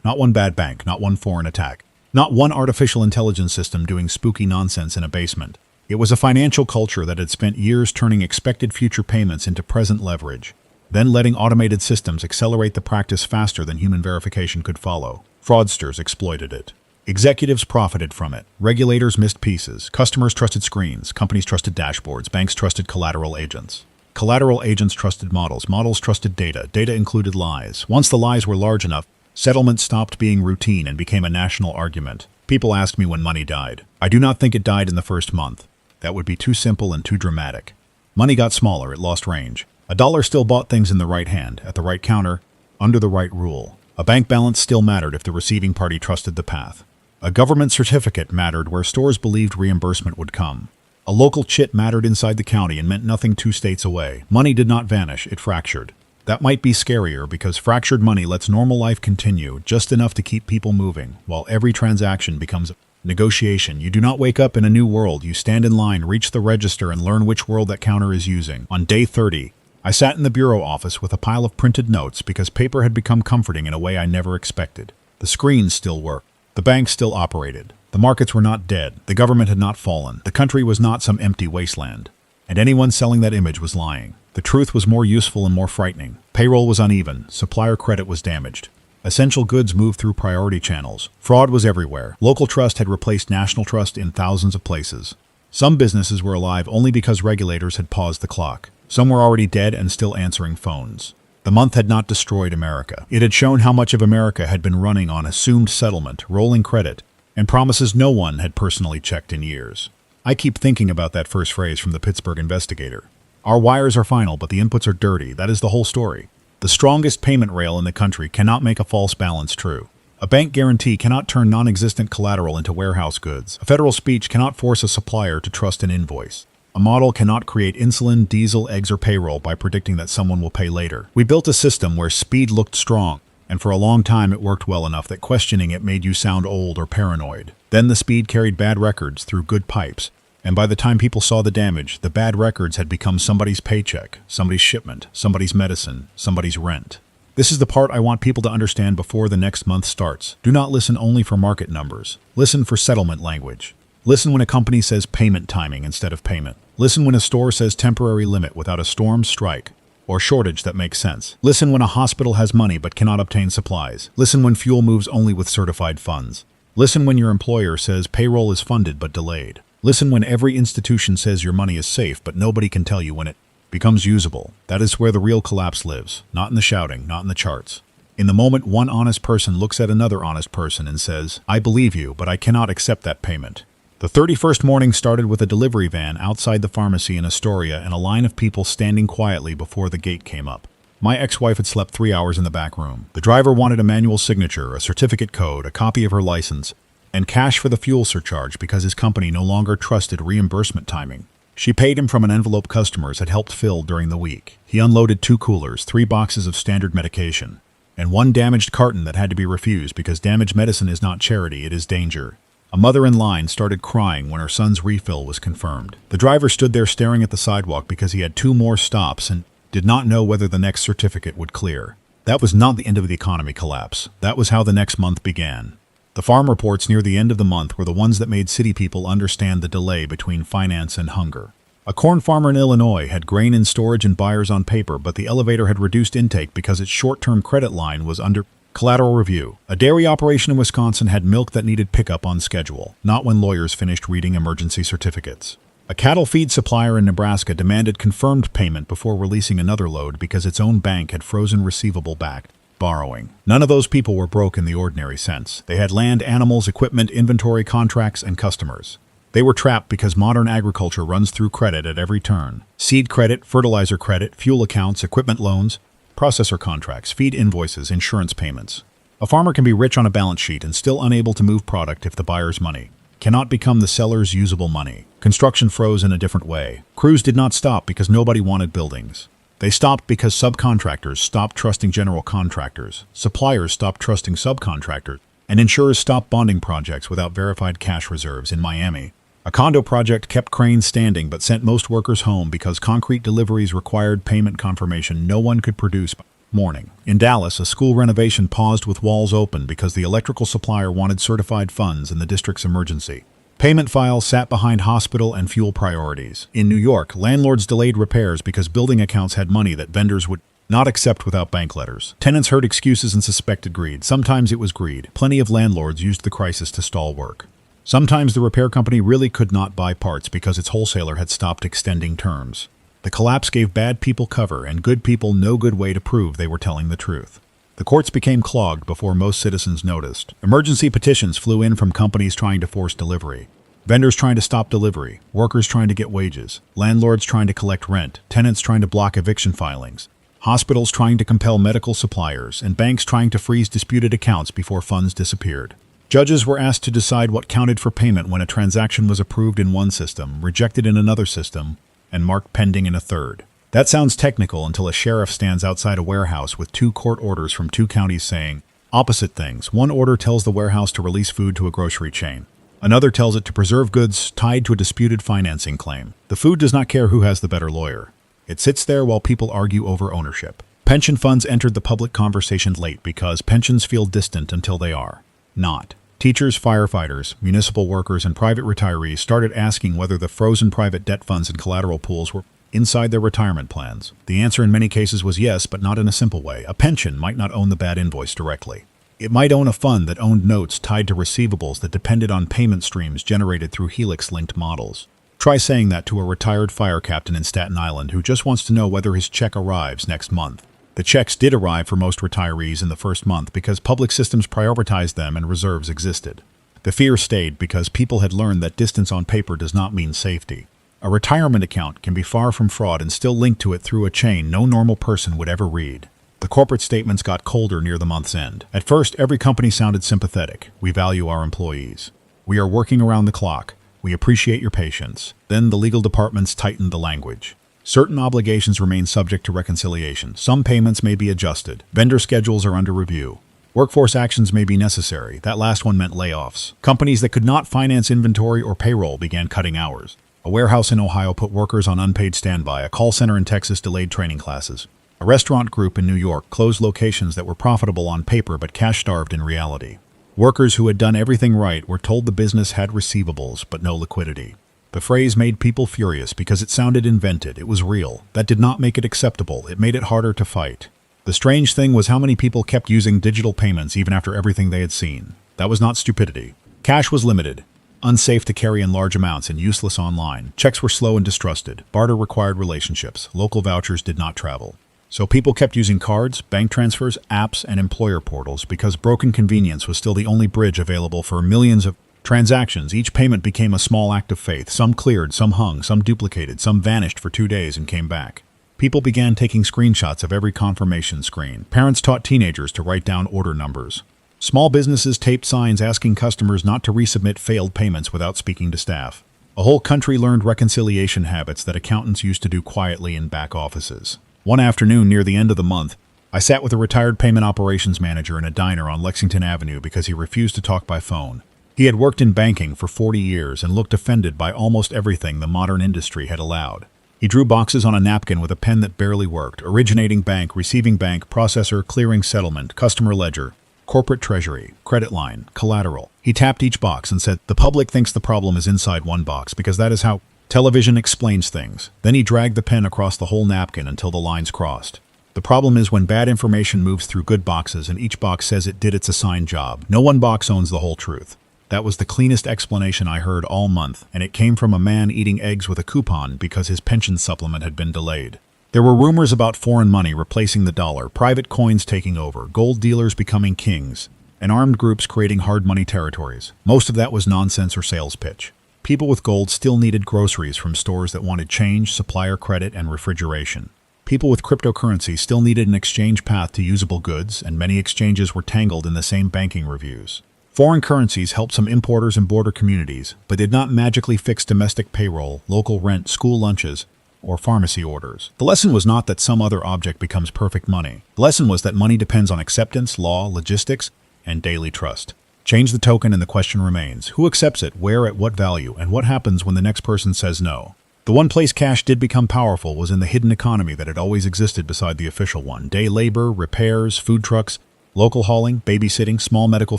not one bad bank, not one foreign attack, not one artificial intelligence system doing spooky nonsense in a basement. It was a financial culture that had spent years turning expected future payments into present leverage, then letting automated systems accelerate the practice faster than human verification could follow. Fraudsters exploited it. Executives profited from it. Regulators missed pieces. Customers trusted screens. Companies trusted dashboards. Banks trusted collateral agents. Collateral agents trusted models. Models trusted data. Data included lies. Once the lies were large enough, settlement stopped being routine and became a national argument. People asked me when money died. I do not think it died in the first month. That would be too simple and too dramatic. Money got smaller, it lost range. A dollar still bought things in the right hand, at the right counter, under the right rule. A bank balance still mattered if the receiving party trusted the path. A government certificate mattered where stores believed reimbursement would come. A local chit mattered inside the county and meant nothing 2 states away. Money did not vanish, it fractured. That might be scarier because fractured money lets normal life continue just enough to keep people moving, while every transaction becomes a negotiation. You do not wake up in a new world. You stand in line, reach the register, and learn which world that counter is using. On day 30, I sat in the bureau office with a pile of printed notes because paper had become comforting in a way I never expected. The screens still worked. The banks still operated. The markets were not dead. The government had not fallen. The country was not some empty wasteland. And anyone selling that image was lying. The truth was more useful and more frightening. Payroll was uneven. Supplier credit was damaged. Essential goods moved through priority channels. Fraud was everywhere. Local trust had replaced national trust in thousands of places. Some businesses were alive only because regulators had paused the clock. Some were already dead and still answering phones. The month had not destroyed America. It had shown how much of America had been running on assumed settlement, rolling credit, and promises no one had personally checked in years. I keep thinking about that first phrase from the Pittsburgh Investigator. Our wires are final, but the inputs are dirty. That is the whole story. The strongest payment rail in the country cannot make a false balance true. A bank guarantee cannot turn non-existent collateral into warehouse goods. A federal speech cannot force a supplier to trust an invoice. A model cannot create insulin, diesel, eggs, or payroll by predicting that someone will pay later. We built a system where speed looked strong, and for a long time it worked well enough that questioning it made you sound old or paranoid. Then the speed carried bad records through good pipes. And by the time people saw the damage, the bad records had become somebody's paycheck, somebody's shipment, somebody's medicine, somebody's rent. This is the part I want people to understand before the next month starts. Do not listen only for market numbers. Listen for settlement language. Listen when a company says payment timing instead of payment. Listen when a store says temporary limit without a storm, strike, or shortage that makes sense. Listen when a hospital has money but cannot obtain supplies. Listen when fuel moves only with certified funds. Listen when your employer says payroll is funded but delayed. Listen when every institution says your money is safe, but nobody can tell you when it becomes usable. That is where the real collapse lives, not in the shouting, not in the charts. In the moment one honest person looks at another honest person and says, I believe you, but I cannot accept that payment. The 31st morning started with a delivery van outside the pharmacy in Astoria and a line of people standing quietly before the gate came up. My ex-wife had slept 3 hours in the back room. The driver wanted a manual signature, a certificate code, a copy of her license, and cash for the fuel surcharge because his company no longer trusted reimbursement timing. She paid him from an envelope customers had helped fill during the week. He unloaded 2 coolers, 3 boxes of standard medication, and 1 damaged carton that had to be refused because damaged medicine is not charity, it is danger. A mother in line started crying when her son's refill was confirmed. The driver stood there staring at the sidewalk because he had 2 more stops and did not know whether the next certificate would clear. That was not the end of the economy collapse. That was how the next month began. The farm reports near the end of the month were the ones that made city people understand the delay between finance and hunger. A corn farmer in Illinois had grain in storage and buyers on paper, but the elevator had reduced intake because its short-term credit line was under collateral review. A dairy operation in Wisconsin had milk that needed pickup on schedule, not when lawyers finished reading emergency certificates. A cattle feed supplier in Nebraska demanded confirmed payment before releasing another load because its own bank had frozen receivable-backed borrowing. None of those people were broke in the ordinary sense. They had land, animals, equipment, inventory, contracts, and customers. They were trapped because modern agriculture runs through credit at every turn. Seed credit, fertilizer credit, fuel accounts, equipment loans, processor contracts, feed invoices, insurance payments. A farmer can be rich on a balance sheet and still unable to move product if the buyer's money cannot become the seller's usable money. Construction froze in a different way. Crews did not stop because nobody wanted buildings. They stopped because subcontractors stopped trusting general contractors, suppliers stopped trusting subcontractors, and insurers stopped bonding projects without verified cash reserves. In Miami, a condo project kept cranes standing but sent most workers home because concrete deliveries required payment confirmation no one could produce by morning. In Dallas, a school renovation paused with walls open because the electrical supplier wanted certified funds in the district's emergency. Payment files sat behind hospital and fuel priorities. In New York, landlords delayed repairs because building accounts had money that vendors would not accept without bank letters. Tenants heard excuses and suspected greed. Sometimes it was greed. Plenty of landlords used the crisis to stall work. Sometimes the repair company really could not buy parts because its wholesaler had stopped extending terms. The collapse gave bad people cover and good people no good way to prove they were telling the truth. The courts became clogged before most citizens noticed. Emergency petitions flew in from companies trying to force delivery, vendors trying to stop delivery, workers trying to get wages, landlords trying to collect rent, tenants trying to block eviction filings, hospitals trying to compel medical suppliers, and banks trying to freeze disputed accounts before funds disappeared. Judges were asked to decide what counted for payment when a transaction was approved in one system, rejected in another system, and marked pending in a third. That sounds technical until a sheriff stands outside a warehouse with 2 court orders from 2 counties saying opposite things. One order tells the warehouse to release food to a grocery chain. Another tells it to preserve goods tied to a disputed financing claim. The food does not care who has the better lawyer. It sits there while people argue over ownership. Pension funds entered the public conversation late because pensions feel distant until they are not. Teachers, firefighters, municipal workers, and private retirees started asking whether the frozen private debt funds and collateral pools were inside their retirement plans. The answer in many cases was yes, but not in a simple way. A pension might not own the bad invoice directly. It might own a fund that owned notes tied to receivables that depended on payment streams generated through Helix-linked models. Try saying that to a retired fire captain in Staten Island who just wants to know whether his check arrives next month. The checks did arrive for most retirees in the first month because public systems prioritized them and reserves existed. The fear stayed because people had learned that distance on paper does not mean safety. A retirement account can be far from fraud and still linked to it through a chain no normal person would ever read. The corporate statements got colder near the month's end. At first, every company sounded sympathetic. We value our employees. We are working around the clock. We appreciate your patience. Then the legal departments tightened the language. Certain obligations remain subject to reconciliation. Some payments may be adjusted. Vendor schedules are under review. Workforce actions may be necessary. That last one meant layoffs. Companies that could not finance inventory or payroll began cutting hours. A warehouse in Ohio put workers on unpaid standby. A call center in Texas delayed training classes. A restaurant group in New York closed locations that were profitable on paper but cash-starved in reality. Workers who had done everything right were told the business had receivables but no liquidity. The phrase made people furious because it sounded invented. It was real. That did not make it acceptable. It made it harder to fight. The strange thing was how many people kept using digital payments even after everything they had seen. That was not stupidity. Cash was limited, unsafe to carry in large amounts, and useless online. Checks were slow and distrusted. Barter required relationships. Local vouchers did not travel. So people kept using cards, bank transfers, apps, and employer portals because broken convenience was still the only bridge available for millions of transactions. Each payment became a small act of faith. Some cleared, some hung, some duplicated, some vanished for 2 days and came back. People began taking screenshots of every confirmation screen. Parents taught teenagers to write down order numbers. Small businesses taped signs asking customers not to resubmit failed payments without speaking to staff. A whole country learned reconciliation habits that accountants used to do quietly in back offices. One afternoon near the end of the month, I sat with a retired payment operations manager in a diner on Lexington Avenue because he refused to talk by phone. He had worked in banking for 40 years and looked offended by almost everything the modern industry had allowed. He drew boxes on a napkin with a pen that barely worked: originating bank, receiving bank, processor, clearing settlement, customer ledger, corporate treasury, credit line, collateral. He tapped each box and said, "The public thinks the problem is inside one box because that is how television explains things." Then he dragged the pen across the whole napkin until the lines crossed. The problem is when bad information moves through good boxes and each box says it did its assigned job. No one box owns the whole truth. That was the cleanest explanation I heard all month, and it came from a man eating eggs with a coupon because his pension supplement had been delayed. There were rumors about foreign money replacing the dollar, private coins taking over, gold dealers becoming kings, and armed groups creating hard money territories. Most of that was nonsense or sales pitch. People with gold still needed groceries from stores that wanted change, supplier credit, and refrigeration. People with cryptocurrency still needed an exchange path to usable goods, and many exchanges were tangled in the same banking reviews. Foreign currencies helped some importers and border communities, but did not magically fix domestic payroll, local rent, school lunches, or pharmacy orders. The lesson was not that some other object becomes perfect money. The lesson was that money depends on acceptance, law, logistics, and daily trust. Change the token and the question remains: who accepts it, where, at what value, and what happens when the next person says no? The one place cash did become powerful was in the hidden economy that had always existed beside the official one. Day labor, repairs, food trucks, local hauling, babysitting, small medical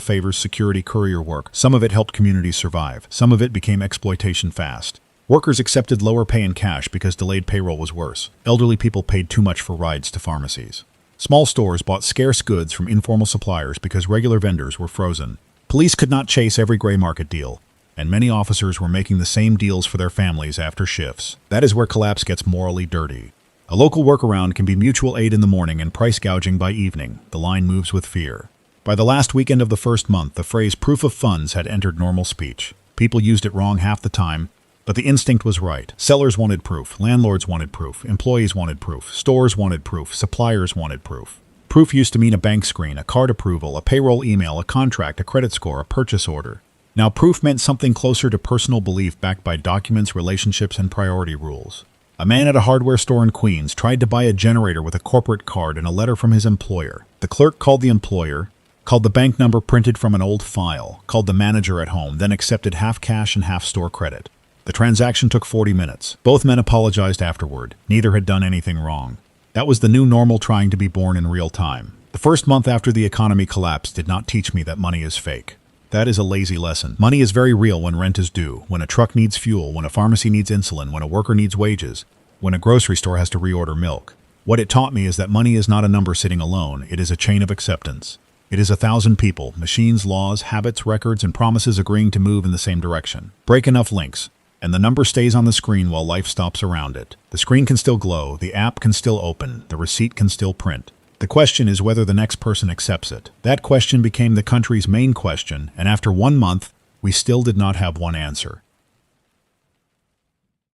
favors, security, courier work. Some of it helped communities survive. Some of it became exploitation fast. Workers accepted lower pay in cash because delayed payroll was worse. Elderly people paid too much for rides to pharmacies. Small stores bought scarce goods from informal suppliers because regular vendors were frozen. Police could not chase every gray market deal, and many officers were making the same deals for their families after shifts. That is where collapse gets morally dirty. A local workaround can be mutual aid in the morning and price gouging by evening. The line moves with fear. By the last weekend of the first month, the phrase proof of funds had entered normal speech. People used it wrong half the time, but the instinct was right. Sellers wanted proof, landlords wanted proof, employees wanted proof, stores wanted proof, suppliers wanted proof. Proof used to mean a bank screen, a card approval, a payroll email, a contract, a credit score, a purchase order. Now proof meant something closer to personal belief backed by documents, relationships, and priority rules. A man at a hardware store in Queens tried to buy a generator with a corporate card and a letter from his employer. The clerk called the employer, called the bank number printed from an old file, called the manager at home, then accepted half cash and half store credit. The transaction took 40 minutes. Both men apologized afterward. Neither had done anything wrong. That was the new normal, trying to be born in real time. The first month after the economy collapsed did not teach me that money is fake. That is a lazy lesson. Money is very real when rent is due, when a truck needs fuel, when a pharmacy needs insulin, when a worker needs wages, when a grocery store has to reorder milk. What it taught me is that money is not a number sitting alone. It is a chain of acceptance. It is 1,000 people, machines, laws, habits, records, and promises agreeing to move in the same direction. Break enough links, and the number stays on the screen while life stops around it. The screen can still glow, the app can still open, the receipt can still print. The question is whether the next person accepts it. That question became the country's main question, and after 1 month, we still did not have one answer.